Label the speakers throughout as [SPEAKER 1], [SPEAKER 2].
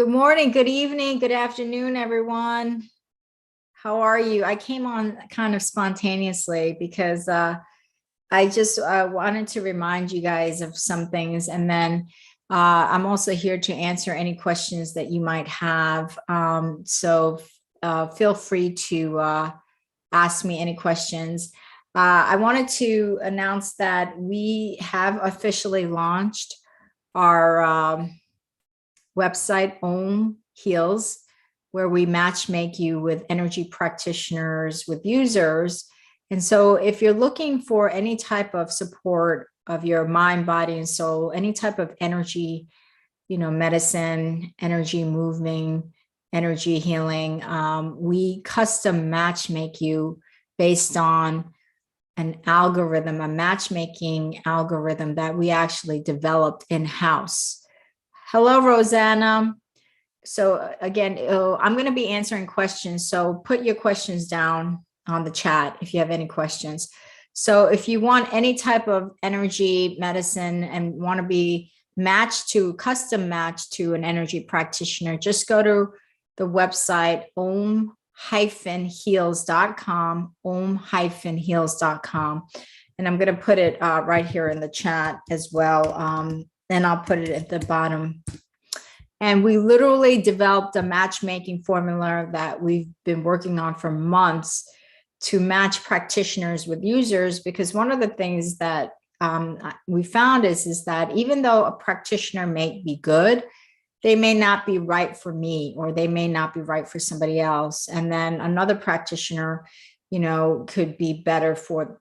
[SPEAKER 1] Good morning, good evening, good afternoon, everyone. How are you? I came on kind of spontaneously because I just wanted to remind you guys of some things. And then I'm also here to answer any questions that you might have. So feel free to ask me any questions. I wanted to announce that we have officially launched our website, Om Heals, where we match make you with energy practitioners, with users. And so if you're looking for any type of support of your mind, body, and soul, any type of energy, medicine, energy moving, energy healing, we custom match make you based on an algorithm, a matchmaking algorithm that we actually developed in-house. Hello, Rosanna. So again, I'm going to be answering questions. So put your questions down on the chat if you have any questions. So if you want any type of energy medicine and want to be custom matched to an energy practitioner, just go to the website om-heals.com, om-heals.com. And I'm going to put it right here in the chat as well. And I'll put it at the bottom. And we literally developed a matchmaking formula that we've been working on for months to match practitioners with users, because one of the things that we found is that even though a practitioner may be good, they may not be right for me, or they may not be right for somebody else. And then another practitioner could be better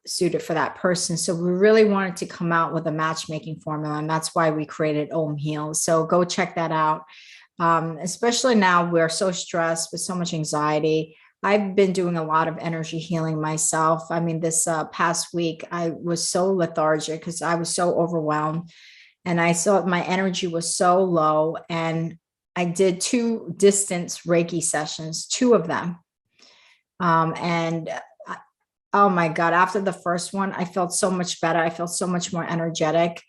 [SPEAKER 1] suited for that person. So we really wanted to come out with a matchmaking formula, and that's why we created Om Heals. So go check that out. Especially now we're so stressed with so much anxiety. I've been doing a lot of energy healing myself. I mean, this past week, I was so lethargic because I was so overwhelmed, and I saw my energy was so low. And I did 2 distance Reiki sessions, 2 of them. Oh my God, after the first one, I felt so much better. I felt so much more energetic,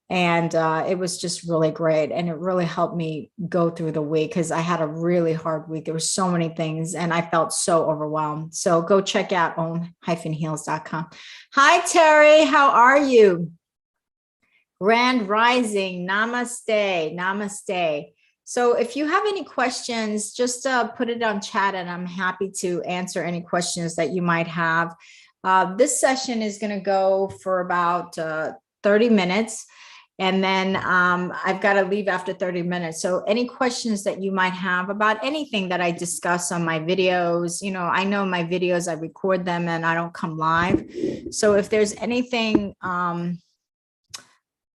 [SPEAKER 1] and it was just really great. And it really helped me go through the week because I had a really hard week. There were so many things and I felt so overwhelmed. So go check out om-heals.com. Hi, Terry. How are you? Grand Rising. Namaste. Namaste. So if you have any questions, just put it on chat and I'm happy to answer any questions that you might have. This session is going to go for about 30 minutes. And then I've got to leave after 30 minutes. So any questions that you might have about anything that I discuss on my videos, I know my videos, I record them and I don't come live. So if there's anything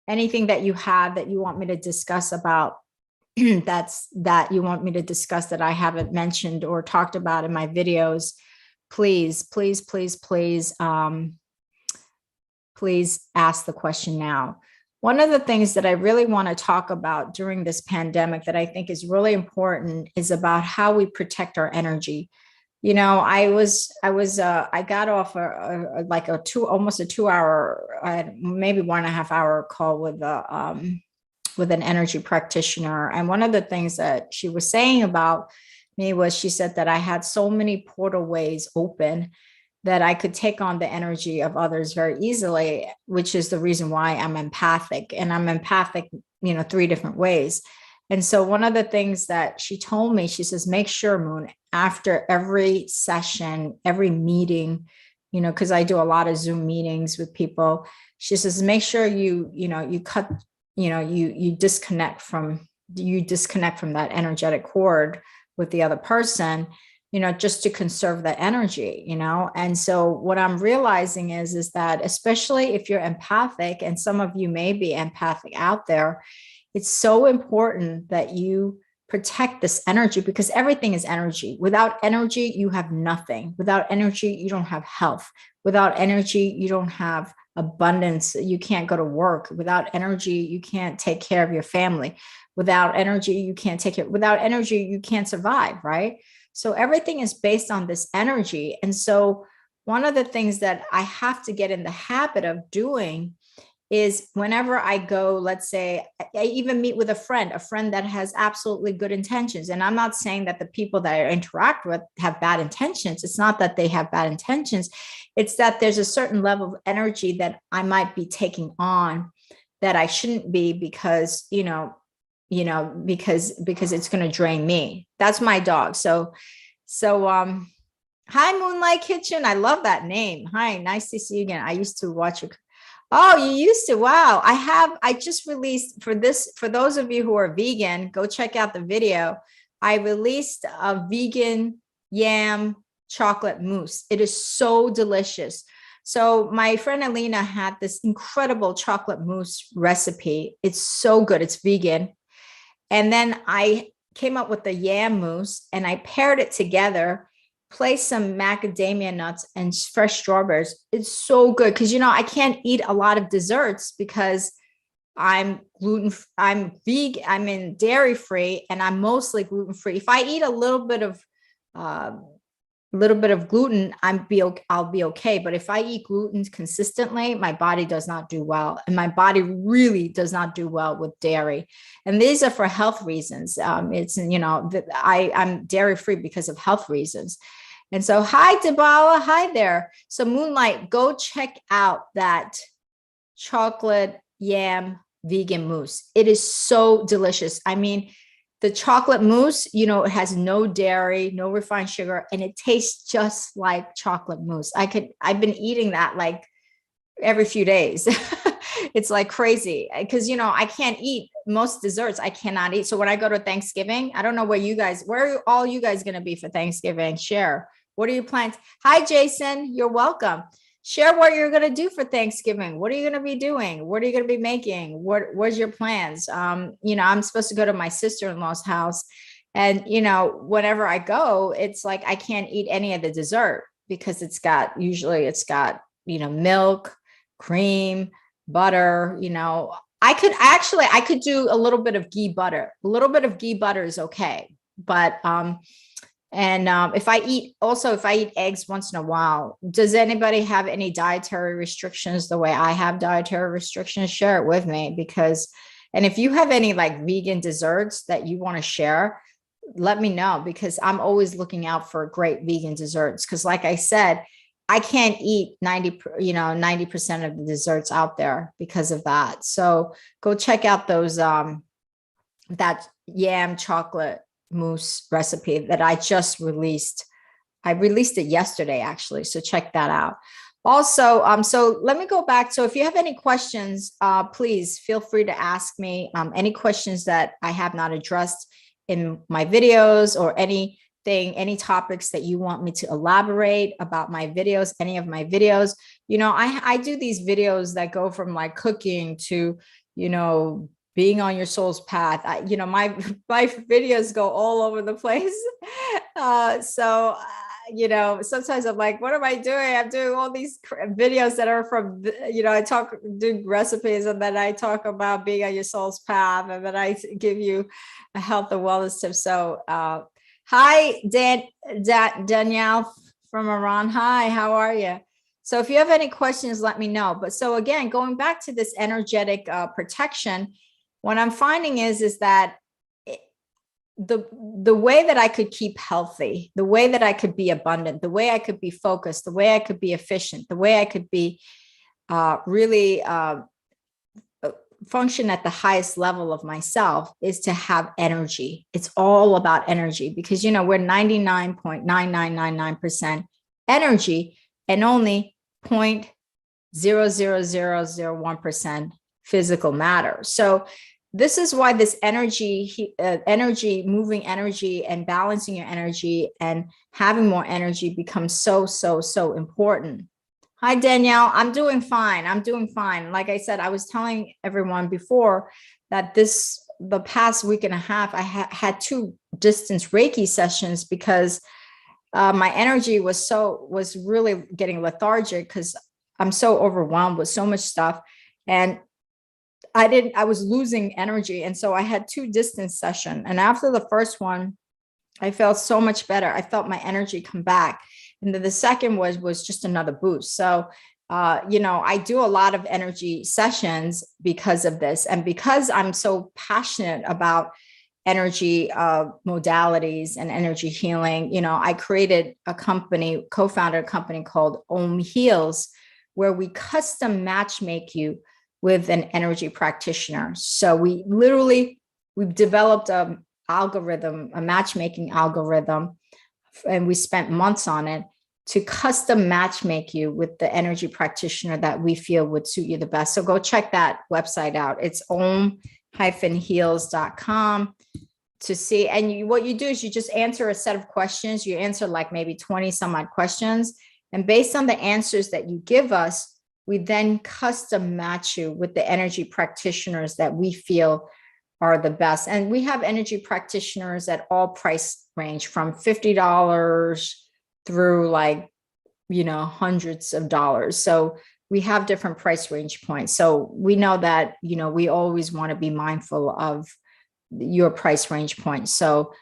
[SPEAKER 1] that you have that you want me to discuss about, that you want me to discuss that I haven't mentioned or talked about in my videos, please ask the question now. One of the things that I really want to talk about during this pandemic that I think is really important is about how we protect our energy. I got off almost a 2-hour, maybe 1.5 hour call with an energy practitioner. And one of the things that she was saying about me was, she said that I had so many portal ways open that I could take on the energy of others very easily, which is the reason why I'm empathic. And I'm empathic, 3 different ways. And so one of the things that she told me, she says, make sure, Moon, after every session, every meeting, because I do a lot of Zoom meetings with people, she says, make sure you disconnect from that energetic cord with the other person, just to conserve the energy, And so what I'm realizing is that, especially if you're empathic, and some of you may be empathic out there, it's so important that you protect this energy, because everything is energy. Without energy, you have nothing. Without energy, you don't have health. Without energy, you don't have abundance. You can't go to work. Without energy, you can't take care of your family. Without energy, you can't without energy, you can't survive, right? So everything is based on this energy. And so one of the things that I have to get in the habit of doing is whenever I go, let's say, I even meet with a friend that has absolutely good intentions. And I'm not saying that the people that I interact with have bad intentions. It's not that they have bad intentions. It's that there's a certain level of energy that I might be taking on that I shouldn't be, because, because it's going to drain me. That's my dog. So, hi, Moonlight Kitchen. I love that name. Hi, nice to see you again. I used to watch your. Oh, you used to. Wow. I just released for those of you who are vegan, go check out the video. I released a vegan yam chocolate mousse. It is so delicious. So my friend Alina had this incredible chocolate mousse recipe. It's so good. It's vegan. And then I came up with the yam mousse and I paired it together, place some macadamia nuts and fresh strawberries. It's so good because, I can't eat a lot of desserts because I'm vegan, I'm in dairy free, and I'm mostly gluten free. If I eat a little bit of gluten, I'll be okay. But if I eat gluten consistently, my body does not do well. And my body really does not do well with dairy. And these are for health reasons. I'm dairy free because of health reasons. And so, hi, Debala. Hi there. So Moonlight, go check out that chocolate yam vegan mousse. It is so delicious. I mean, the chocolate mousse, it has no dairy, no refined sugar, and it tastes just like chocolate mousse. I've been eating that like every few days. It's like crazy because, I can't eat most desserts. I cannot eat. So when I go to Thanksgiving, I don't know where are all you guys going to be for Thanksgiving? Share. What are your plans? Hi, Jason. You're welcome. Share what you're going to do for Thanksgiving. What are you going to be doing? What are you going to be making? What's your plans? I'm supposed to go to my sister-in-law's house. And, whenever I go, it's like, I can't eat any of the dessert because usually it's got, milk, cream, butter, I could do a little bit of ghee butter. A little bit of ghee butter is okay. But, if I eat eggs once in a while, does anybody have any dietary restrictions the way I have dietary restrictions? Share it with me and if you have any like vegan desserts that you want to share, let me know, because I'm always looking out for great vegan desserts. Because like I said, I can't eat 90% of the desserts out there because of that. So go check out those, that yam chocolate mousse recipe that I just released. I released it yesterday, actually. So check that out. Also, so let me go back. So if you have any questions, please feel free to ask me any questions that I have not addressed in my videos, or any topics that you want me to elaborate about my videos, any of my videos. I do these videos that go from like cooking to, being on your soul's path. My videos go all over the place. Sometimes I'm like, what am I doing? I'm doing all these videos that are from, I do recipes, and then I talk about being on your soul's path, and then I give you a health and wellness tip. So, hi, Danielle from Iran. Hi, how are you? So if you have any questions, let me know. But so again, going back to this energetic protection, what I'm finding is that the way that I could keep healthy, the way that I could be abundant, the way I could be focused, the way I could be efficient, the way I could be really function at the highest level of myself is to have energy. It's all about energy, because, we're 99.99999% energy and only 0.00001% physical matter. So this is why this energy, moving energy and balancing your energy and having more energy becomes so, so, so important. Hi, Danielle. I'm doing fine. Like I said, I was telling everyone before that the past week and a half, I had 2 distance Reiki sessions because my energy was really getting lethargic because I'm so overwhelmed with so much stuff. And I was losing energy. And so I had 2 distance sessions. And after the first one, I felt so much better. I felt my energy come back. And then the second was just another boost. So I do a lot of energy sessions because of this. And because I'm so passionate about energy modalities and energy healing, I created a company, co-founded a company called Om Heals, where we custom match make you with an energy practitioner. So we've developed a matchmaking algorithm, and we spent months on it to custom match make you with the energy practitioner that we feel would suit you the best. So go check that website out. It's om-heals.com to see. And what you do is you just answer a set of questions. You answer like maybe 20 some odd questions. And based on the answers that you give us, we then custom match you with the energy practitioners that we feel are the best. And we have energy practitioners at all price range, from $50 through hundreds of dollars. So we have different price range points. So we know that, we always want to be mindful of your price range point. So,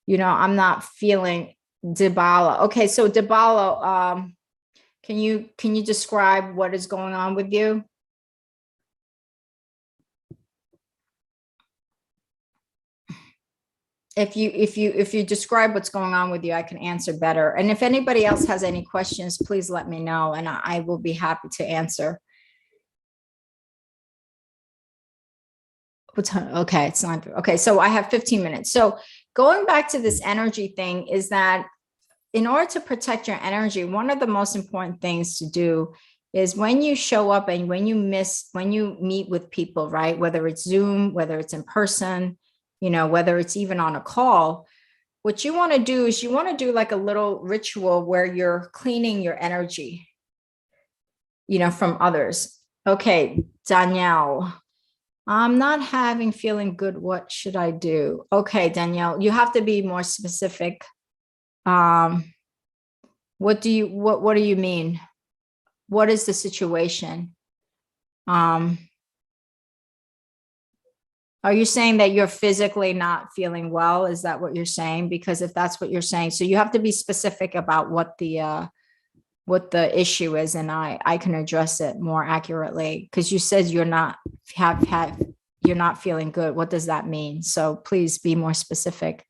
[SPEAKER 1] I'm not feeling Dibala. Okay. So Dibala, can you describe what is going on with you? If you describe what's going on with you, I can answer better. And if anybody else has any questions, please let me know, and I will be happy to answer. Okay, it's not okay. So I have 15 minutes. So going back to this energy thing is that in order to protect your energy, one of the most important things to do is when you show up and when you meet with people, right? Whether it's Zoom, whether it's in person, whether it's even on a call, what you want to do is you want to do like a little ritual where you're cleaning your energy, from others. Okay, Danielle, I'm not feeling good. What should I do? Okay, Danielle, you have to be more specific. What do you mean? What is the situation? Are you saying that you're physically not feeling well? Is that what you're saying? Because if that's what you're saying, so you have to be specific about what the issue is, and I can address it more accurately. Because you said you're not feeling good. What does that mean? So please be more specific.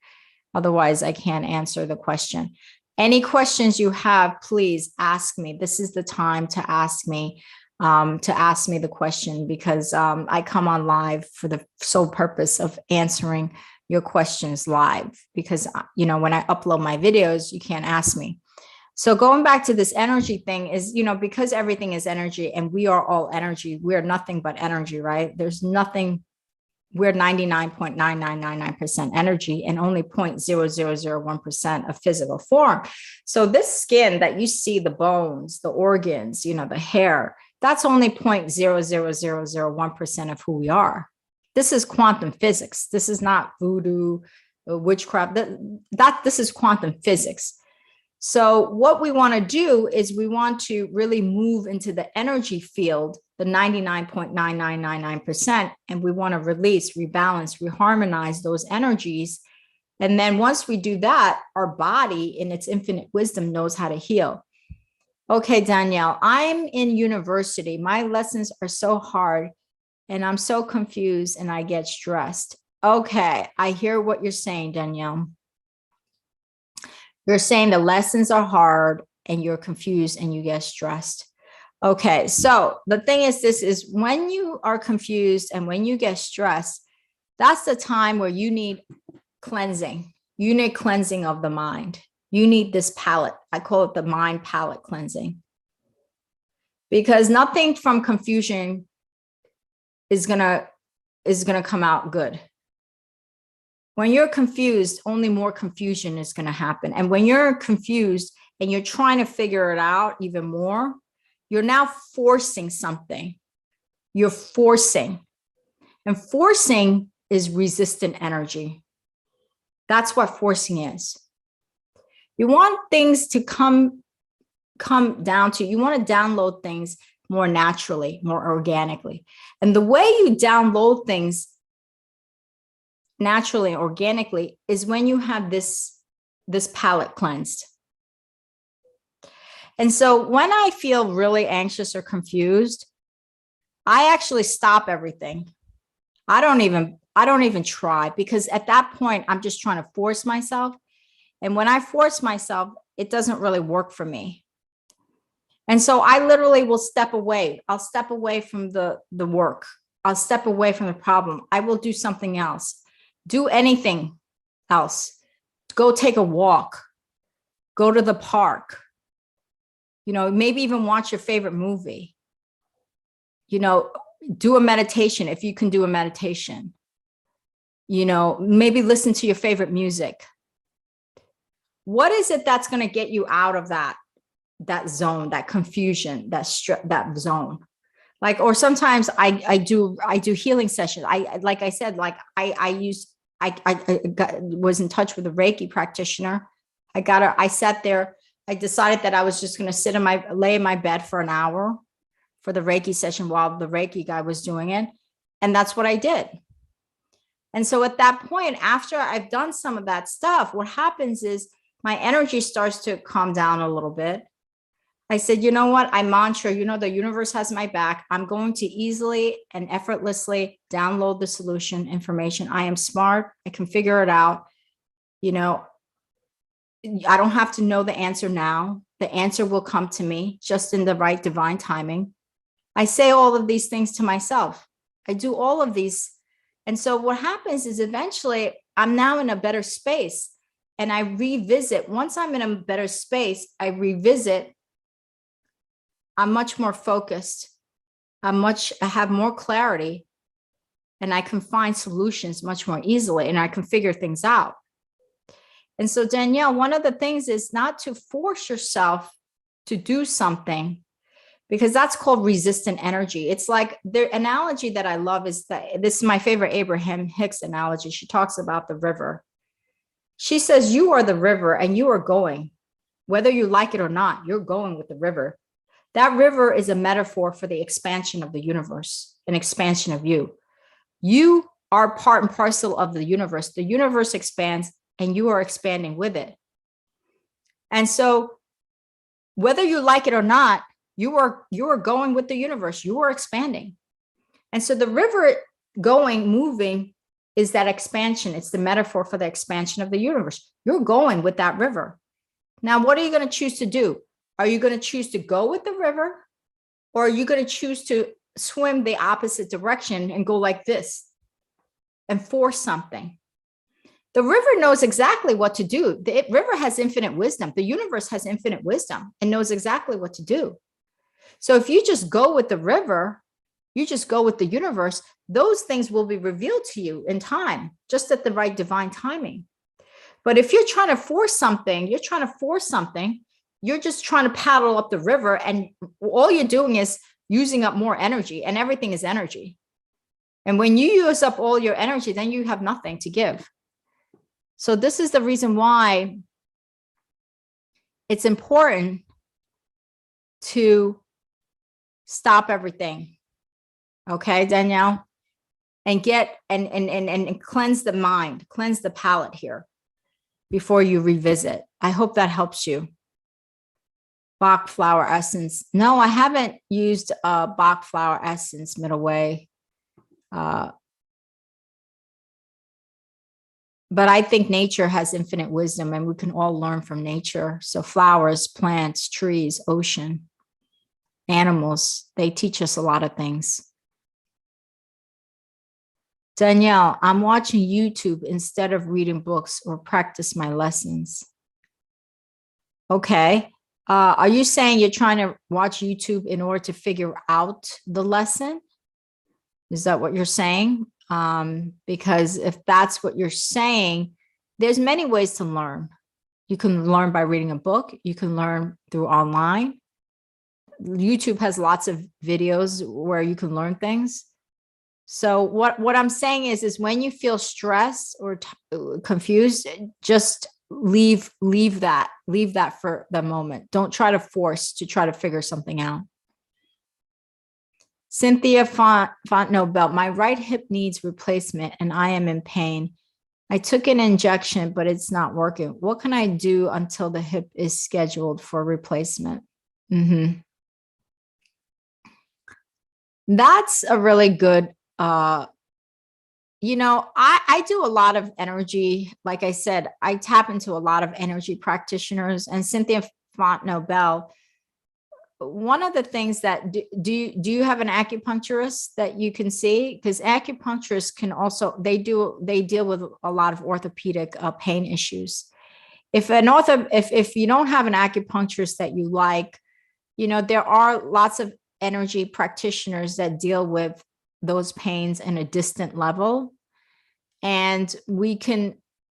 [SPEAKER 1] Otherwise, I can't answer the question. Any questions you have, please ask me. This is the time to ask me the question, because I come on live for the sole purpose of answering your questions live, because, when I upload my videos, you can't ask me. So going back to this energy thing is, because everything is energy and we are all energy, we're nothing but energy, right? There's nothing. We're 99.9999% energy and only 0.0001% of physical form. So this skin that you see, the bones, the organs, the hair, that's only 0.00001% of who we are. This is quantum physics. This is not voodoo, witchcraft. This is quantum physics. So what we want to do is we want to really move into the energy field, the 99.9999%, and we want to release, rebalance, reharmonize those energies. And then once we do that, our body in its infinite wisdom knows how to heal. Okay, Danielle, I'm in university. My lessons are so hard and I'm so confused and I get stressed. Okay, I hear what you're saying, Danielle. You're saying the lessons are hard and you're confused and you get stressed. Okay, so the thing is, this is when you are confused and when you get stressed, that's the time where you need cleansing. You need cleansing of the mind. You need this palette. I call it the mind palette cleansing. Because nothing from confusion is gonna come out good. When you're confused, only more confusion is going to happen. And when you're confused and you're trying to figure it out even more, you're now forcing something. You're forcing. And forcing is resistant energy. That's what forcing is. You want things to come down to, you want to download things more naturally, more organically. And the way you download things naturally, organically, is when you have this palette cleansed. And so when I feel really anxious or confused, I actually stop everything. I don't even try, because at that point, I'm just trying to force myself. And when I force myself, it doesn't really work for me. And so I literally will step away. I'll step away from the work. I'll step away from the problem. I will do something else. Do anything else. Go take a walk. Go to the park. Maybe even watch your favorite movie. Do a meditation if you can do a meditation. Maybe listen to your favorite music. What is it that's going to get you out of that zone, that confusion, that zone? Or sometimes I do healing sessions. Like I said, I was in touch with a Reiki practitioner. I sat there. I decided that I was just going to lay in my bed for an hour for the Reiki session while the Reiki guy was doing it. And that's what I did. And so at that point, after I've done some of that stuff, what happens is my energy starts to calm down a little bit. I said, you know what? I mantra, the universe has my back. I'm going to easily and effortlessly download the solution information. I am smart. I can figure it out. I don't have to know the answer now. The answer will come to me just in the right divine timing. I say all of these things to myself. I do all of these. And so what happens is eventually I'm now in a better space, and I revisit. Once I'm in a better space, I revisit. I'm much more focused. I have more clarity, and I can find solutions much more easily, and I can figure things out. And so, Danielle, one of the things is not to force yourself to do something, because that's called resistant energy. It's like the analogy that I love is that this is my favorite Abraham Hicks analogy. She talks about the river. She says, you are the river and you are going, whether you like it or not, you're going with the river. That river is a metaphor for the expansion of the universe, an expansion of you. You are part and parcel of the universe. The universe expands and you are expanding with it. And so whether you like it or not, you are going with the universe. You are expanding. And so the river going, moving is that expansion. It's the metaphor for the expansion of the universe. You're going with that river. Now, what are you going to choose to do? Are you going to choose to go with the river, or are you going to choose to swim the opposite direction and go like this and force something? The river knows exactly what to do. The river has infinite wisdom. The universe has infinite wisdom and knows exactly what to do. So if you just go with the river, you just go with the universe, those things will be revealed to you in time, just at the right divine timing. But if you're trying to force something, you're just trying to paddle up the river, and all you're doing is using up more energy, and everything is energy. And when you use up all your energy, then you have nothing to give. So this is the reason why it's important to stop everything. Okay, Danielle? And get and cleanse the mind, cleanse the palate here before you revisit. I hope that helps you. Bach flower essence. No, I haven't used Bach flower essence middle way. But I think nature has infinite wisdom, and we can all learn from nature. So flowers, plants, trees, ocean, animals, they teach us a lot of things. Danielle, I'm watching YouTube instead of reading books or practice my lessons. Okay. Are you saying you're trying to watch YouTube in order to figure out the lesson? Is that what you're saying? Because if that's what you're saying, there's many ways to learn. You can learn by reading a book. You can learn through online. YouTube has lots of videos where you can learn things. So what I'm saying is when you feel stressed or confused, just leave that for the moment. Don't try to force to try to figure something out. Cynthia Fontnobel, my right hip needs replacement and I am in pain. I took an injection, but it's not working. What can I do until the hip is scheduled for replacement? Mm-hmm. That's a really good, I do a lot of energy. Like I said, I tap into a lot of energy practitioners, and Cynthia Font Nobel. One of the things that do you have an acupuncturist that you can see? Because acupuncturists can also, they deal with a lot of orthopedic pain issues. If you don't have an acupuncturist that you like, there are lots of energy practitioners that deal with those pains in a distant level. And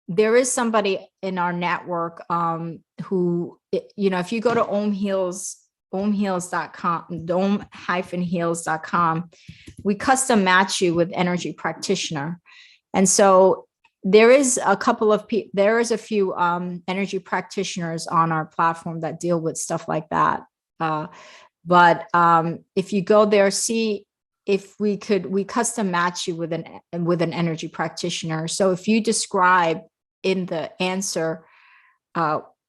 [SPEAKER 1] there is somebody in our network who, if you go to ohmheals.com, ohm-heals.com, we custom match you with energy practitioner. And so there is a few energy practitioners on our platform that deal with stuff like that. But if you go there, see if we custom match you with an energy practitioner. So if you describe in the answer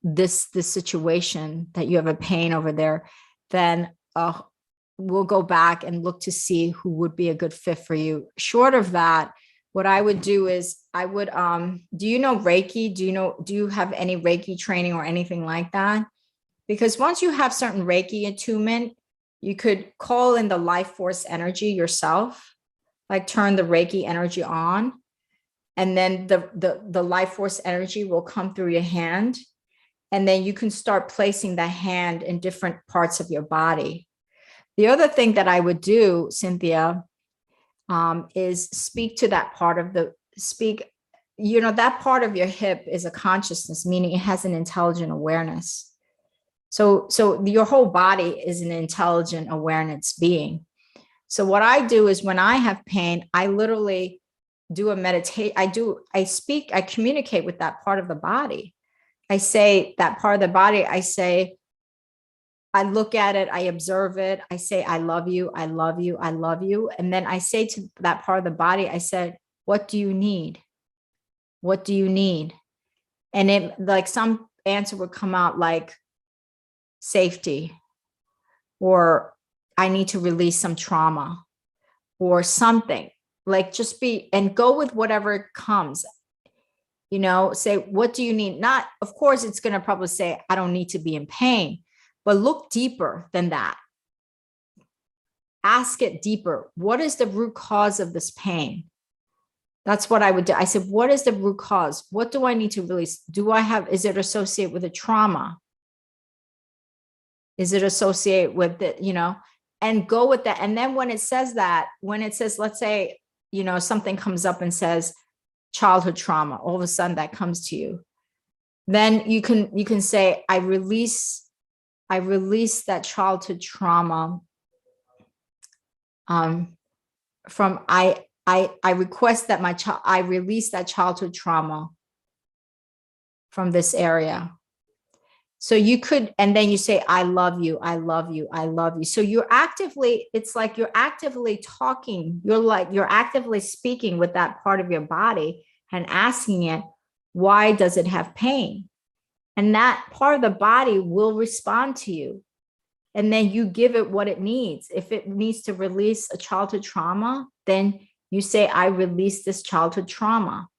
[SPEAKER 1] this situation that you have a pain over there, then we'll go back and look to see who would be a good fit for you. Short of that, what I would do is do you know Reiki? Do you have any Reiki training or anything like that? Because once you have certain Reiki attunement, you could call in the life force energy yourself, like turn the Reiki energy on, and then the life force energy will come through your hand. And then you can start placing the hand in different parts of your body. The other thing that I would do, Cynthia, is speak to that part of that part of your hip is a consciousness, meaning it has an intelligent awareness. So your whole body is an intelligent awareness being. So what I do is when I have pain, I literally do a meditate. I communicate with that part of the body. I say that part of the body, I look at it, I observe it. I say, I love you, I love you, I love you. And then I say to that part of the body, I said, what do you need? What do you need? And it, like, some answer would come out like safety, or I need to release some trauma, or something. Like, just and go with whatever comes. Say, what do you need? Not, of course, it's going to probably say, I don't need to be in pain, but look deeper than that. Ask it deeper. What is the root cause of this pain? That's what I would do. I said, what is the root cause? What do I need to release? Is it associated with a trauma? Is it associated with the, and go with that. And then when it says, let's say, something comes up and says childhood trauma, all of a sudden that comes to you. Then you can say, I release that childhood trauma from I request that I release that childhood trauma from this area. So you could, and then you say, I love you, I love you, I love you. So it's like you're actively talking. You're actively speaking with that part of your body and asking it, why does it have pain? And that part of the body will respond to you. And then you give it what it needs. If it needs to release a childhood trauma, then you say, I release this childhood trauma.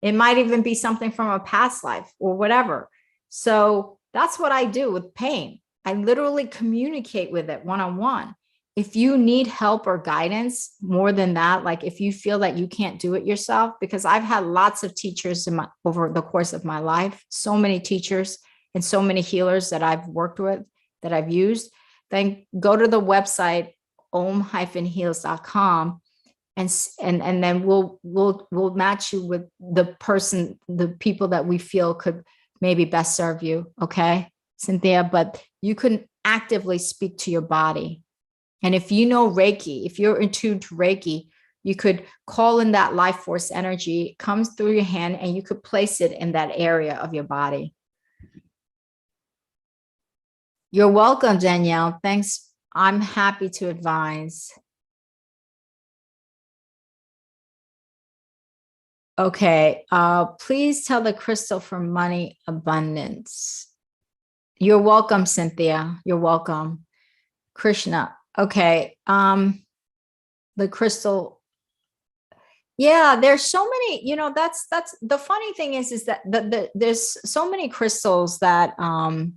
[SPEAKER 1] It might even be something from a past life or whatever. So that's what I do with pain. I literally communicate with it one-on-one. If you need help or guidance more than that, like if you feel that you can't do it yourself, because I've had lots of teachers over the course of my life, so many teachers and so many healers that I've worked with, that I've used, then go to the website ohm-heals.com, and then we'll match you with the people that we feel could maybe best serve you. Okay, Cynthia, but you can actively speak to your body. And if you know Reiki, if you're in tune to Reiki, you could call in that life force energy, it comes through your hand, and you could place it in that area of your body. You're welcome, Danielle. Thanks. I'm happy to advise. Okay. Please tell the crystal for money abundance. You're welcome, Cynthia. You're welcome. Krishna. Okay. The crystal. Yeah, there's so many, that's the funny thing is that there's so many crystals that I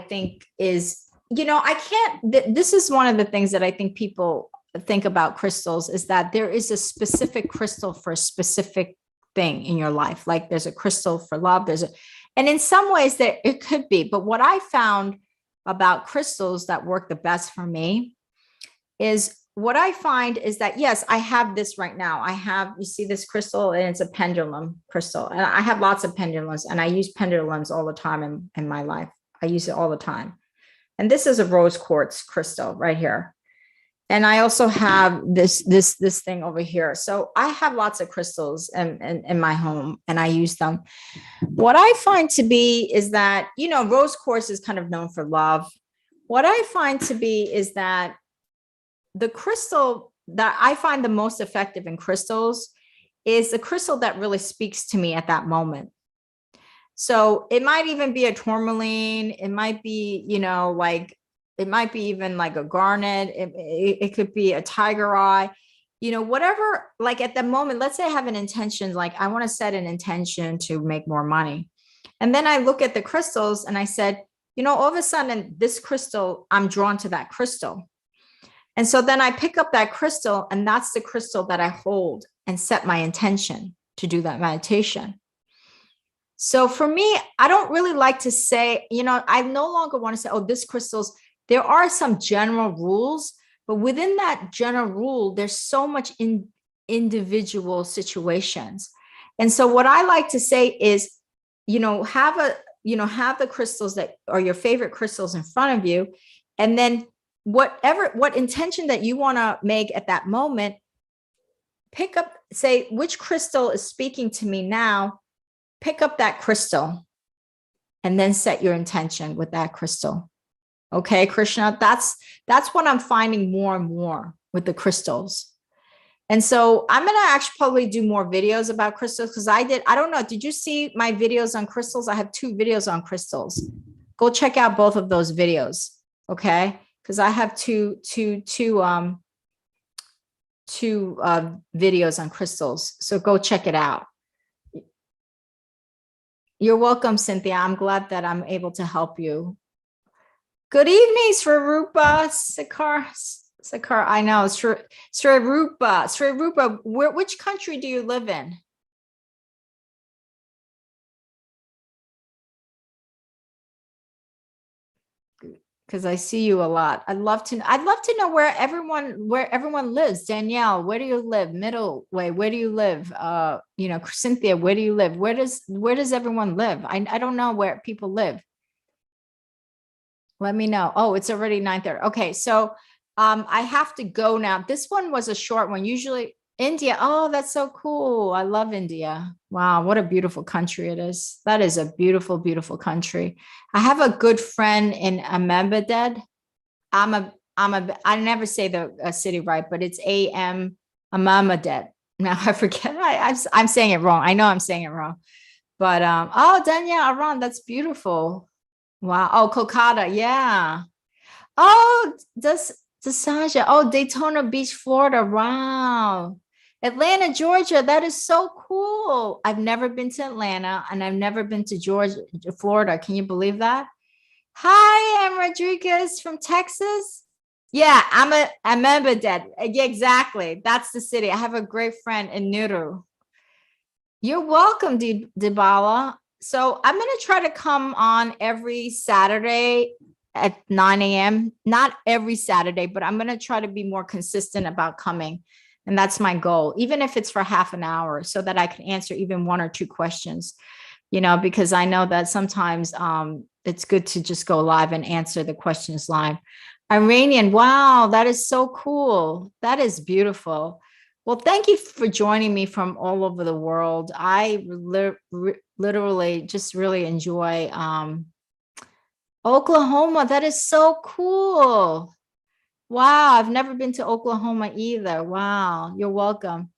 [SPEAKER 1] think is, I can't, this is one of the things that I think people think about crystals is that there is a specific crystal for a specific thing in your life. Like there's a crystal for love, and in some ways that it could be, but what I found about crystals that work the best for me is what I find is that, yes, I have this right now. You see this crystal and it's a pendulum crystal. And I have lots of pendulums and I use pendulums all the time in my life. I use it all the time. And this is a rose quartz crystal right here. And I also have this thing over here. So I have lots of crystals in my home and I use them. What I find to be is that, rose quartz is kind of known for love. What I find to be is that the crystal that I find the most effective in crystals is the crystal that really speaks to me at that moment. So it might even be a tourmaline. It might be, it might be even like a garnet. It could be a tiger eye, whatever, like at the moment, let's say I have an intention, like I want to set an intention to make more money. And then I look at the crystals and I said, all of a sudden this crystal, I'm drawn to that crystal. And so then I pick up that crystal and that's the crystal that I hold and set my intention to do that meditation. So for me, I don't really like to say, I no longer want to say, oh, this crystal's, there are some general rules, but within that general rule, there's so much in individual situations. And so what I like to say is, have the crystals that are your favorite crystals in front of you. And then what intention that you want to make at that moment, pick up, say, which crystal is speaking to me now, pick up that crystal and then set your intention with that crystal. Okay, Krishna, that's what I'm finding more and more with the crystals. And so I'm going to actually probably do more videos about crystals because I don't know, did you see my videos on crystals? I have 2 videos on crystals. Go check out both of those videos. Okay. Because I have two videos on crystals. So go check it out. You're welcome, Cynthia. I'm glad that I'm able to help you. Good evening, Swarupa, Sakar. I know, Swarupa, which country do you live in? Because I see you a lot. I'd love to know where everyone lives. Danielle, where do you live? Middle Way, where do you live? Cynthia, where do you live? Where does everyone live? I don't know where people live. Let me know. Oh, it's already 9:30. Okay, so I have to go now. This one was a short one. Usually India. Oh, that's so cool. I love India. Wow, what a beautiful country it is. That is a beautiful, beautiful country. I have a good friend in Ahmedabad. I never say the city right, but it's Ahmedabad. Now I forget. I'm saying it wrong. I know I'm saying it wrong. But oh, Danielle, Aran, that's beautiful. Wow. Oh, Kolkata. Yeah. Oh, Sasha. Oh, Daytona Beach, Florida. Wow. Atlanta, Georgia. That is so cool. I've never been to Atlanta and I've never been to Georgia, Florida. Can you believe that? Hi, I'm Rodriguez from Texas. Yeah, I'm Ahmedabad. Yeah, exactly. That's the city. I have a great friend in Nuru. You're welcome, Dibala. So I'm going to try to come on every Saturday at 9 a.m. Not every Saturday, but I'm going to try to be more consistent about coming. And that's my goal, even if it's for half an hour, so that I can answer even 1 or 2 questions, because I know that sometimes it's good to just go live and answer the questions live. Iranian, wow, that is so cool. That is beautiful. Well, thank you for joining me from all over the world. I literally just really enjoy Oklahoma. That is so cool. Wow, I've never been to Oklahoma either. Wow, you're welcome.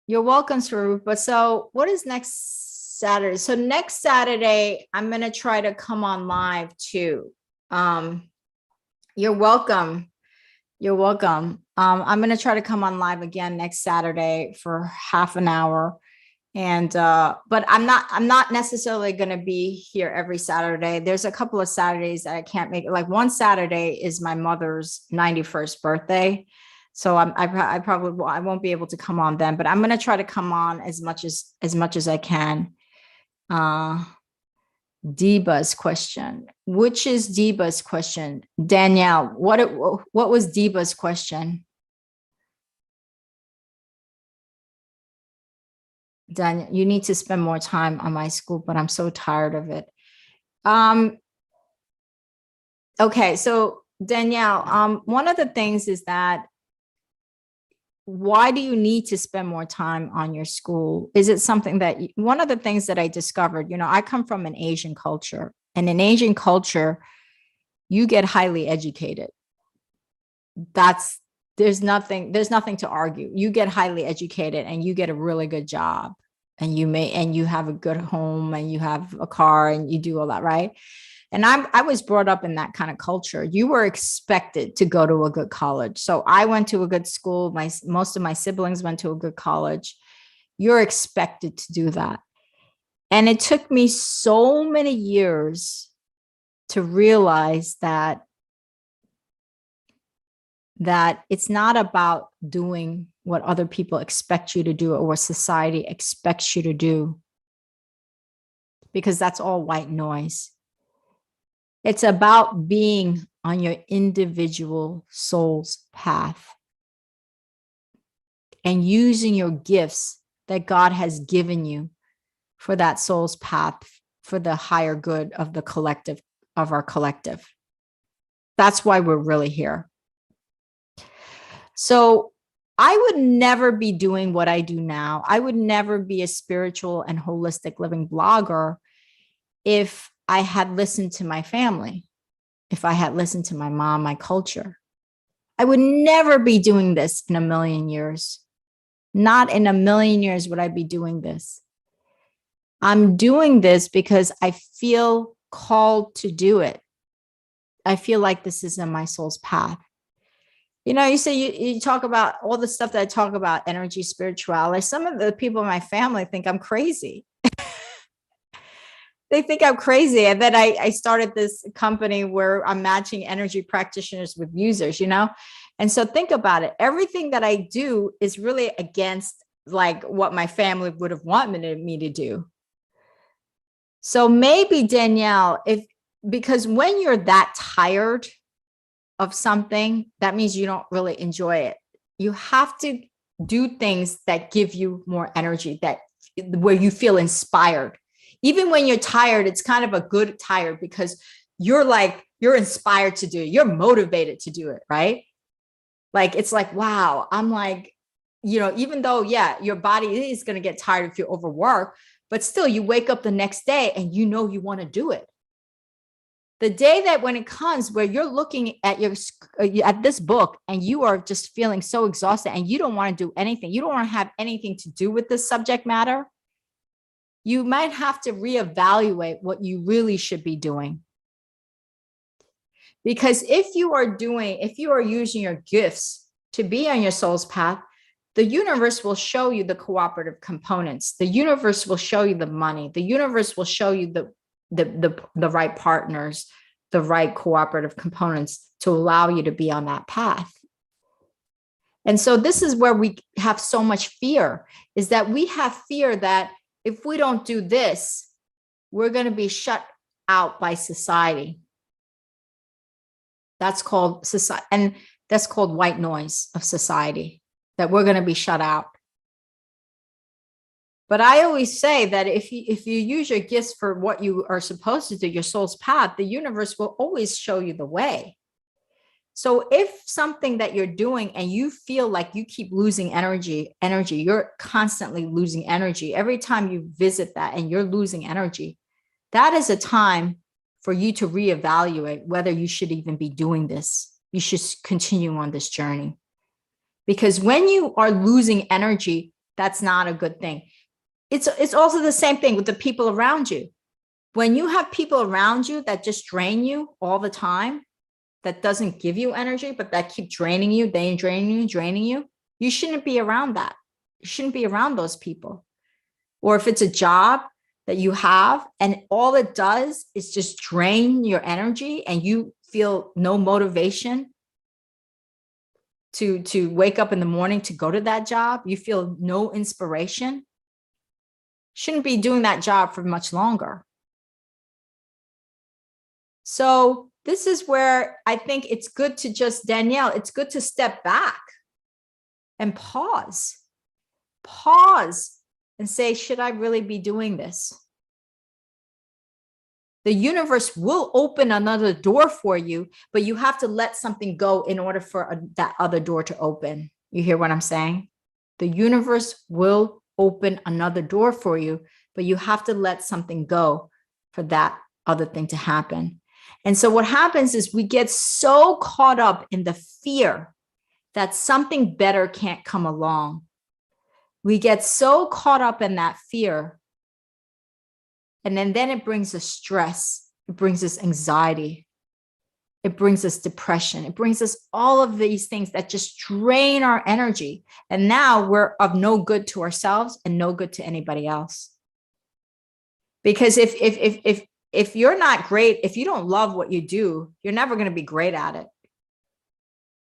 [SPEAKER 1] You're welcome, Swarupa. So what is next Saturday. So next Saturday, I'm going to try to come on live too. You're welcome. You're welcome. I'm going to try to come on live again next Saturday for half an hour. And but I'm not necessarily going to be here every Saturday. There's a couple of Saturdays that I can't make. Like one Saturday is my mother's 91st birthday. So I probably I won't be able to come on then, but I'm going to try to come on as much as I can. Deba's question. Which is Deba's question? Danielle, what was Deba's question? Danielle, you need to spend more time on my school, but I'm so tired of it. Okay, so Danielle, one of the things is that why do you need to spend more time on your school? Is it something that one of the things that I discovered, I come from an Asian culture, and in Asian culture, you get highly educated. There's nothing to argue. You get highly educated and you get a really good job, and you have a good home, and you have a car, and you do all that, right? And I was brought up in that kind of culture. You were expected to go to a good college. So I went to a good school. Most of my siblings went to a good college. You're expected to do that. And it took me so many years to realize that it's not about doing what other people expect you to do or what society expects you to do, because that's all white noise. It's about being on your individual soul's path and using your gifts that God has given you for that soul's path, for the higher good of the collective, of our collective. That's why we're really here. So I would never be doing what I do now. I would never be a spiritual and holistic living blogger if I had listened to my family, if I had listened to my mom, my culture. I would never be doing this in a million years. Not in a million years would I be doing this. I'm doing this because I feel called to do it. I feel like this is in my soul's path. You say you talk about all the stuff that I talk about, energy, spirituality. Some of the people in my family think I'm crazy. They think I'm crazy. And then I started this company where I'm matching energy practitioners with users, And so think about it. Everything that I do is really against like what my family would have wanted me to do. So maybe Danielle, because when you're that tired of something, that means you don't really enjoy it. You have to do things that give you more energy, where you feel inspired. Even when you're tired, it's kind of a good tired because you're inspired to do it. You're motivated to do it, right? Like, it's like, wow, I'm like, even though, yeah, your body is going to get tired if you overwork, but still you wake up the next day and you want to do it. The day that when it comes where you're looking at at this book and you are just feeling so exhausted and you don't want to do anything, you don't want to have anything to do with this subject matter, you might have to reevaluate what you really should be doing. Because if you are using your gifts to be on your soul's path, the universe will show you the cooperative components. The universe will show you the money. The universe will show you the right partners, the right cooperative components to allow you to be on that path. And so this is where we have so much fear, is that we have fear that if we don't do this, we're going to be shut out by society. That's called society, and that's called white noise of society, that we're going to be shut out. But I always say that if you use your gifts for what you are supposed to do, your soul's path, the universe will always show you the way. So if something that you're doing and you feel like you keep losing energy, you're constantly losing energy. Every time you visit that and you're losing energy, that is a time for you to reevaluate whether you should even be doing this. You should continue on this journey. Because when you are losing energy, that's not a good thing. It's also the same thing with the people around you. When you have people around you that just drain you all the time, that doesn't give you energy, but that keep draining you, they draining you, you shouldn't be around that. You shouldn't be around those people. Or if it's a job that you have and all it does is just drain your energy and you feel no motivation to wake up in the morning to go to that job, you feel no inspiration, shouldn't be doing that job for much longer. So this is where I think it's good to just, Danielle, it's good to step back and pause and say, should I really be doing this? The universe will open another door for you, but you have to let something go in order for that other door to open. You hear what I'm saying? The universe will open another door for you, but you have to let something go for that other thing to happen. And so what happens is we get so caught up in the fear that something better can't come along. We get so caught up in that fear. And then it brings us stress. It brings us anxiety. It brings us depression. It brings us all of these things that just drain our energy. And now we're of no good to ourselves and no good to anybody else. Because if you're not great, if you don't love what you do, you're never going to be great at it.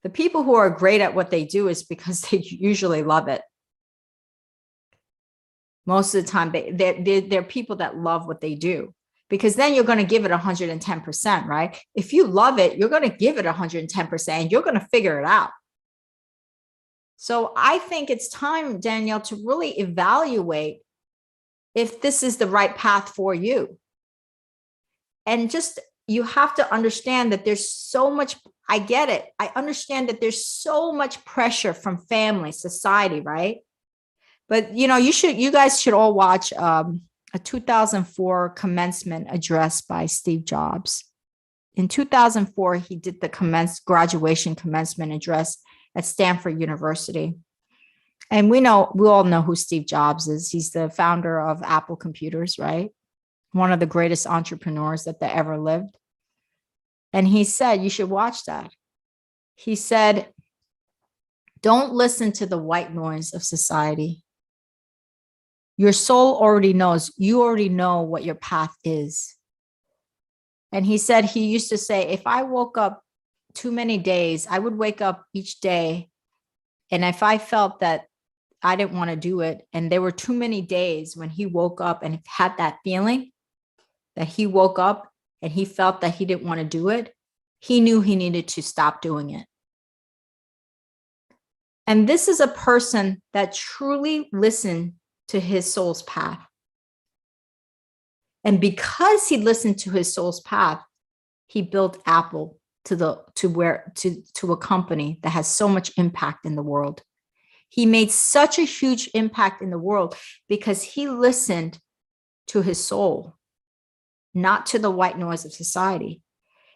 [SPEAKER 1] The people who are great at what they do is because they usually love it. Most of the time, they're people that love what they do, because then you're going to give it 110%, right? If you love it, you're going to give it 110%. You're going to figure it out. So I think it's time, Danielle, to really evaluate if this is the right path for you. And just, you have to understand that there's so much, I get it. I understand that there's so much pressure from family, society, right? But, you know, you guys should all watch a 2004 commencement address by Steve Jobs. In 2004, he did the graduation commencement address at Stanford University. And we all know who Steve Jobs is. He's the founder of Apple Computers, right? One of the greatest entrepreneurs that ever lived. And he said, you should watch that. He said, don't listen to the white noise of society. Your soul already knows. You already know what your path is. And he said, he used to say, if I woke up too many days, I would wake up each day. And if I felt that I didn't want to do it, and there were too many days when he woke up and had that feeling that he woke up and he felt that he didn't want to do it, he knew he needed to stop doing it. And this is a person that truly listened to his soul's path. And because he listened to his soul's path, he built Apple to a company that has so much impact in the world. He made such a huge impact in the world because he listened to his soul, not to the white noise of society.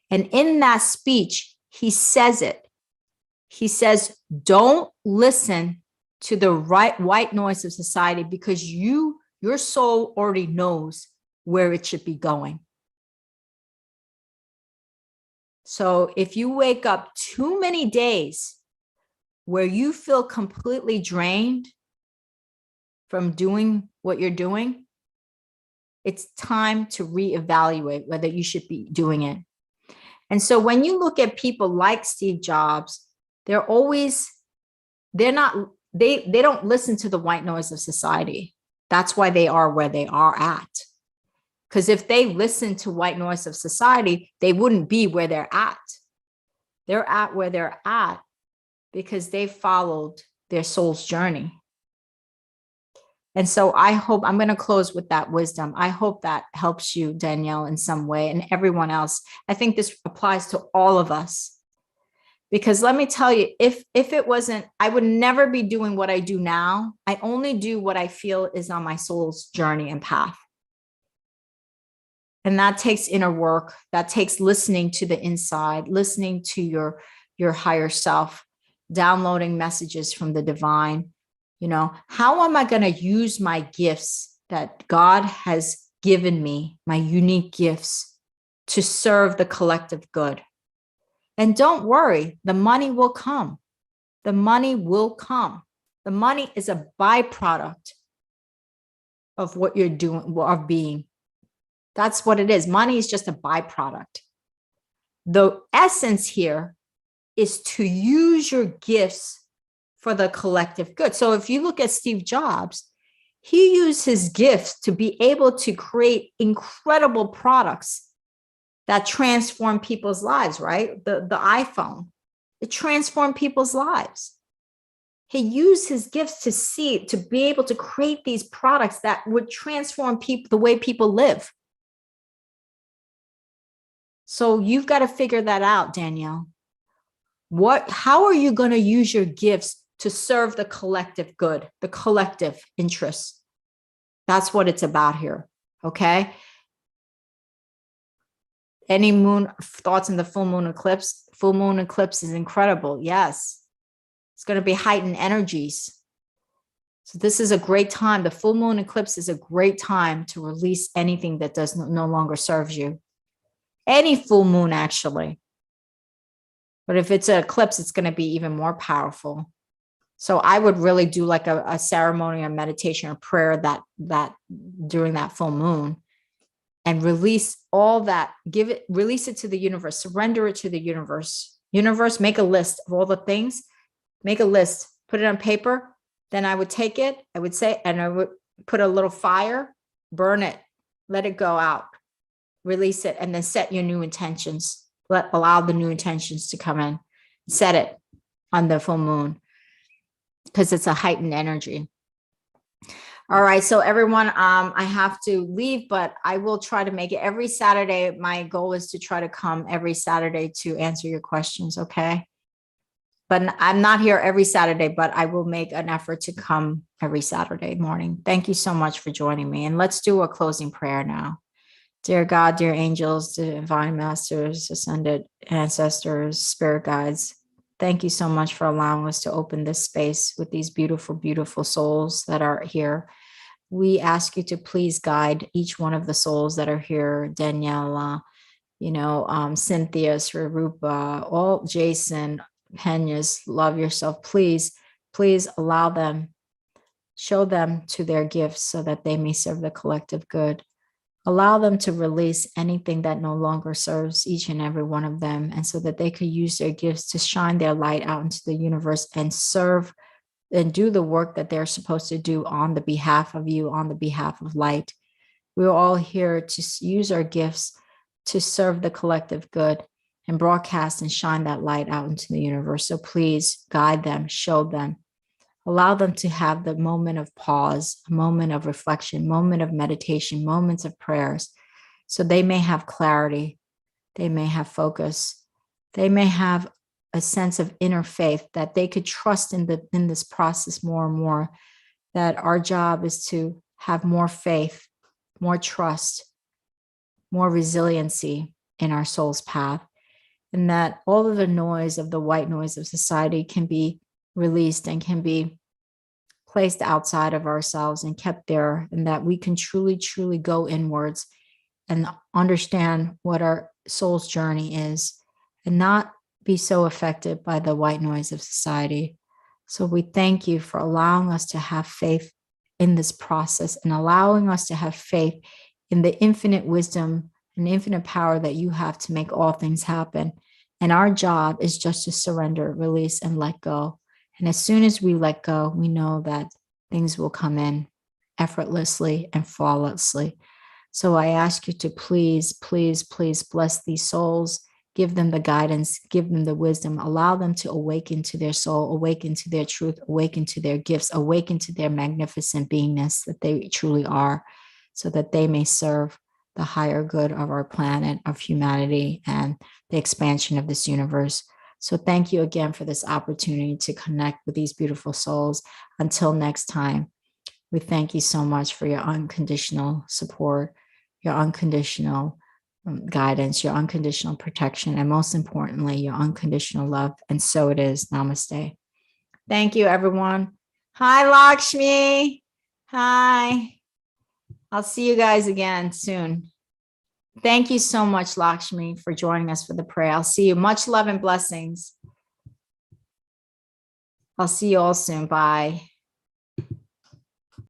[SPEAKER 1] And in that speech, he says it. He says, don't listen to the white noise of society, because your soul already knows where it should be going. So if you wake up too many days where you feel completely drained from doing what you're doing, it's time to reevaluate whether you should be doing it. And so when you look at people like Steve Jobs, they don't listen to the white noise of society. That's why they are where they are at. Because if they listen to white noise of society, they wouldn't be where they're at. They're at where they're at because they followed their soul's journey. And so I hope, I'm going to close with that wisdom. I hope that helps you, Danielle, in some way, and everyone else. I think this applies to all of us. Because let me tell you, if it wasn't, I would never be doing what I do now. I only do what I feel is on my soul's journey and path. And that takes inner work. That takes listening to the inside, listening to your higher self, downloading messages from the divine. You know, how am I going to use my gifts that God has given me, my unique gifts, to serve the collective good. And don't worry, the money will come. The money will come. The money is a byproduct of what you're doing, of being. That's what it is. Money is just a byproduct. The essence here is to use your gifts for the collective good. So if you look at Steve Jobs, he used his gifts to be able to create incredible products that transform people's lives, right? The iPhone, it transformed people's lives. He used his gifts to be able to create these products that would transform people, the way people live. So you've got to figure that out, Danielle. How are you going to use your gifts to serve the collective good, the collective interests? That's what it's about here. Okay. Any thoughts on the full moon eclipse? Full moon eclipse is incredible. Yes. It's going to be heightened energies. So this is a great time. The full moon eclipse is a great time to release anything that no longer serves you. Any full moon, actually. But if it's an eclipse, it's going to be even more powerful. So I would really do like a ceremony or meditation or prayer that during that full moon, and release all that, release it to the universe, surrender it to the universe. Universe, make a list of all the things, make a list, put it on paper. Then I would take it, I would say, and I would put a little fire, burn it, let it go out, release it, and then set your new intentions. Allow the new intentions to come in. Set it on the full moon because it's a heightened energy. All right. So everyone, I have to leave, but I will try to make it every Saturday. My goal is to try to come every Saturday to answer your questions. Okay. But I'm not here every Saturday, but I will make an effort to come every Saturday morning. Thank you so much for joining me. And let's do a closing prayer now. Dear God, dear angels, divine masters, ascended ancestors, spirit guides, thank you so much for allowing us to open this space with these beautiful, beautiful souls that are here. We ask you to please guide each one of the souls that are here, Daniela, Cynthia, Swarupa, all Jason, Penyas, love yourself. Please allow them, show them to their gifts so that they may serve the collective good. Allow them to release anything that no longer serves each and every one of them, and so that they could use their gifts to shine their light out into the universe and serve and do the work that they're supposed to do on the behalf of you, on the behalf of light. We're all here to use our gifts to serve the collective good and broadcast and shine that light out into the universe. So please guide them, show them. Allow them to have the moment of pause, a moment of reflection, moment of meditation, moments of prayers, so they may have clarity, they may have focus, they may have a sense of inner faith that they could trust in this process more and more, that our job is to have more faith, more trust, more resiliency in our soul's path, and that all of the noise of the white noise of society can be released and can be placed outside of ourselves and kept there, and that we can truly, truly go inwards and understand what our soul's journey is and not be so affected by the white noise of society. So we thank you for allowing us to have faith in this process and allowing us to have faith in the infinite wisdom and infinite power that you have to make all things happen. And our job is just to surrender, release, and let go. And as soon as we let go, we know that things will come in effortlessly and flawlessly. So I ask you to please, please, please bless these souls, give them the guidance, give them the wisdom, allow them to awaken to their soul, awaken to their truth, awaken to their gifts, awaken to their magnificent beingness that they truly are, so that they may serve the higher good of our planet, of humanity, and the expansion of this universe. So thank you again for this opportunity to connect with these beautiful souls. Until next time, we thank you so much for your unconditional support, your unconditional guidance, your unconditional protection, and most importantly, your unconditional love. And so it is. Namaste. Thank you, everyone. Hi, Lakshmi. Hi. I'll see you guys again soon. Thank you so much, Lakshmi, for joining us for the prayer. I'll see you. Much love and blessings. I'll see you all soon. Bye.